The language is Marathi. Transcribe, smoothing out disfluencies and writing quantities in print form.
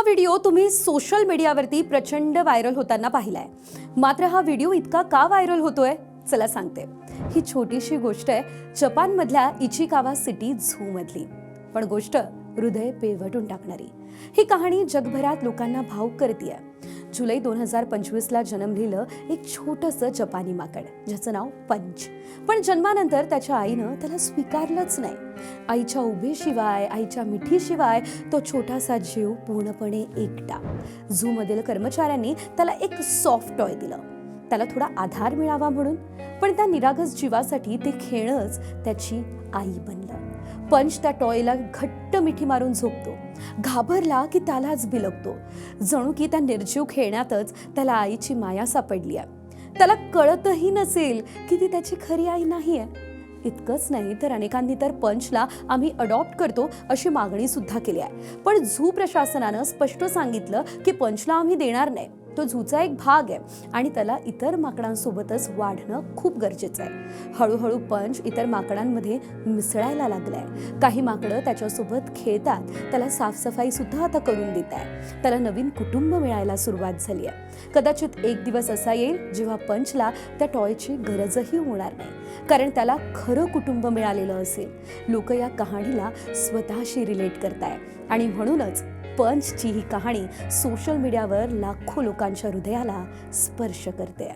व्हिडिओ तुम्ही सोशल मीडियावरती प्रचंड व्हायरल होताना पाहिलाय. मात्र हा व्हिडिओ इतका का व्हायरल होतोय चला सांगते. ही छोटीशी गोष्ट आहे जपानमधल्या इचिकावा सिटी झू मधली, पण गोष्ट हृदय पिळवटून टाकणारी. ही कहाणी जगभरात लोकांना भावुक करतीये. जुलै 2025 ला जन्मलेलं एक छोटंसं जपानी माकड ज्याचं नाव पंच. पण जन्मानंतर त्याच्या आईनं त्याला स्वीकारलंच नाही. आईच्या उभेशिवाय, आईच्या मिठीशिवाय तो छोटासा जीव पूर्णपणे एकटा. झू मधील कर्मचाऱ्यांनी त्याला एक सॉफ्ट टॉय दिलं, त्याला थोडा आधार मिळावा म्हणून. पण त्या निरागस जीवासाठी ते खेळच त्याची आई बनलं. पंच त्या टॉयला घट्ट मिठी मारून झोपतो. घाबरला की त्यालाच बिलगतो. जणू की त्या निर्जीव खेळण्यातच त्याला आईची माया सापडली आहे. त्याला कळतही नसेल की ती त्याची खरी आई नाहीये. इतकंच नाही तर अनेकांनी तर पंचला आम्ही अडॉप्ट करतो अशी मागणी सुद्धा केली आहे. पण झू प्रशासनानं स्पष्ट सांगितलं की पंचला आम्ही देणार नाही. तो झूचा एक भाग आहे आणि त्याला इतर माकडांसोबतच वाढणं खूप गरजेचं आहे. हळूहळू पंच इतर माकडांमध्ये मिसळायला लागलाय. काही माकडं त्याच्यासोबत खेळतात, त्याला साफसफाई सुद्धा आता करून देत आहे. त्याला नवीन कुटुंब मिळायला सुरुवात झाली आहे. कदाचित एक दिवस असा येईल जेव्हा पंचला त्या टॉयची गरजही होणार नाही, कारण त्याला खरं कुटुंब मिळालेलं असेल. लोक या कहाणीला स्वतःशी रिलेट करताय आणि म्हणूनच पंचची ही कहाणी सोशल मीडियावर लाखो लोकांच्या हृदयाला स्पर्श करते.